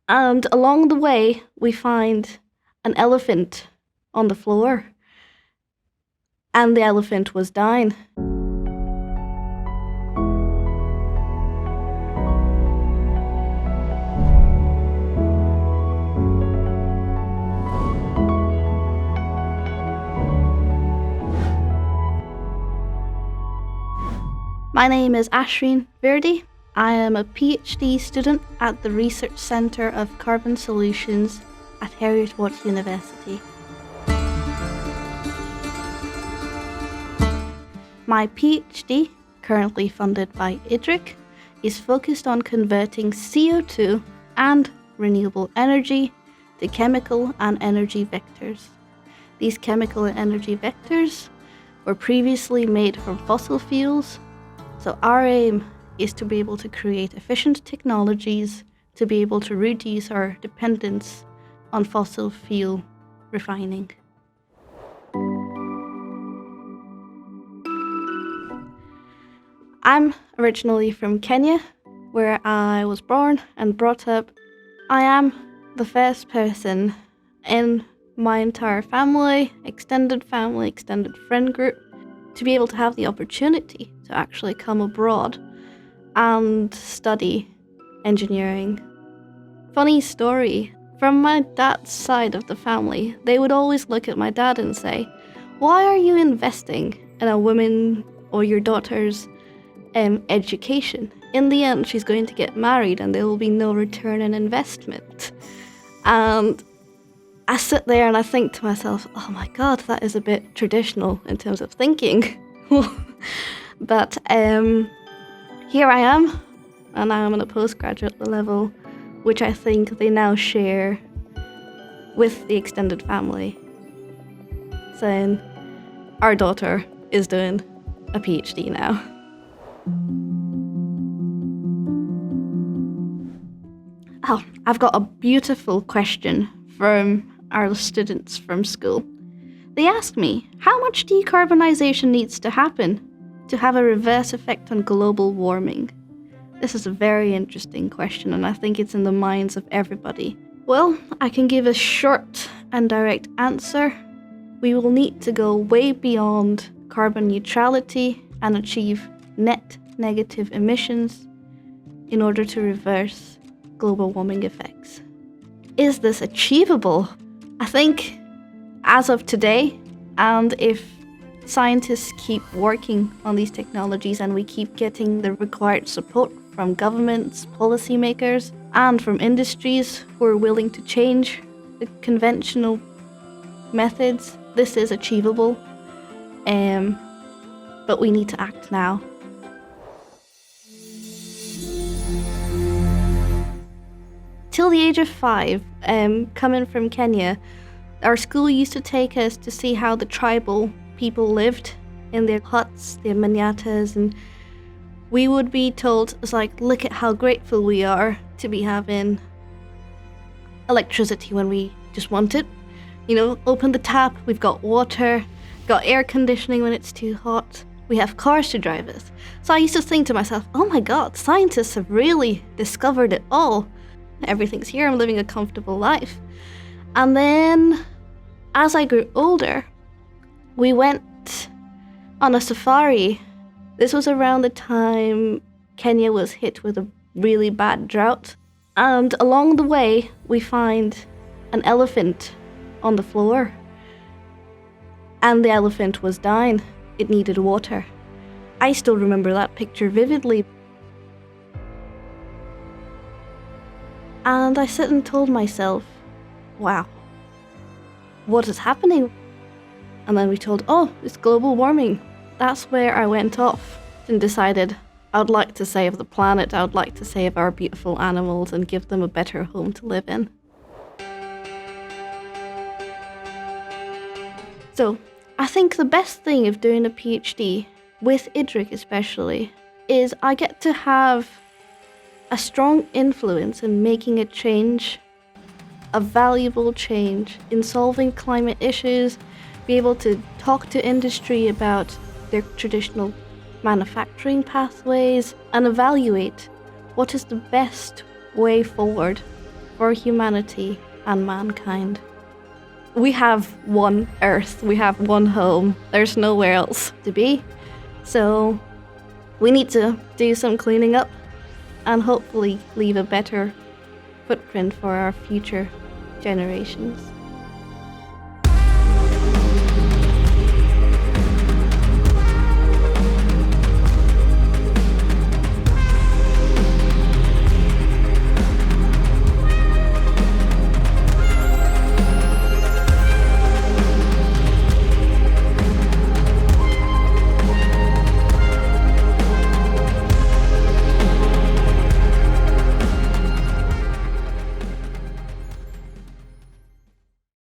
And along the way, we find an elephant on the floor, and the elephant was dying. My name is Ashween Virdee. I am a PhD student at the Research Centre of Carbon Solutions at Heriot-Watt University. My PhD, currently funded by IDRIC, is focused on converting CO2 and renewable energy to chemical and energy vectors. These chemical and energy vectors were previously made from fossil fuels, so our aim is to be able to create efficient technologies to be able to reduce our dependence on fossil fuel refining. I'm originally from Kenya, where I was born and brought up. I am the first person in my entire family, extended friend group, to be able to have the opportunity to actually come abroad and study engineering. Funny story, from my dad's side of the family, they would always look at my dad and say, "Why are you investing in a woman or your daughter's education? In the end, she's going to get married and there will be no return on investment." And I sit there and I think to myself, oh my God, that is a bit traditional in terms of thinking. But here I am, and I am on a postgraduate level, which I think they now share with the extended family. So our daughter is doing a PhD now. Oh, I've got a beautiful question from our students from school. They asked me, how much decarbonisation needs to happen to have a reverse effect on global warming? This is a very interesting question, and I think it's in the minds of everybody. Well, I can give a short and direct answer. We will need to go way beyond carbon neutrality and achieve net negative emissions in order to reverse global warming effects. Is this achievable? I think as of today, and if scientists keep working on these technologies and we keep getting the required support from governments, policymakers, and from industries who are willing to change the conventional methods, this is achievable. But we need to act now. Till the age of 5, coming from Kenya, our school used to take us to see how the tribal people lived in their huts, their manyatas, and we would be told, it's like, look at how grateful we are to be having electricity when we just want it. You know, open the tap, we've got water, got air conditioning when it's too hot, we have cars to drive us. So I used to think to myself, oh my God, scientists have really discovered it all. Everything's here, I'm living a comfortable life. And then, as I grew older, we went on a safari. This was around the time Kenya was hit with a really bad drought. And along the way, we find an elephant on the floor. And the elephant was dying. It needed water. I still remember that picture vividly. And I sit and told myself, wow, what is happening? And then we told, oh, it's global warming. That's where I went off and decided I would like to save the planet. I would like to save our beautiful animals and give them a better home to live in. So I think the best thing of doing a PhD, with IDRIC especially, is I get to have a strong influence in making a change, a valuable change in solving climate issues, be able to talk to industry about their traditional manufacturing pathways and evaluate what is the best way forward for humanity and mankind. We have one Earth, we have one home, there's nowhere else to be. So we need to do some cleaning up and hopefully leave a better footprint for our future generations.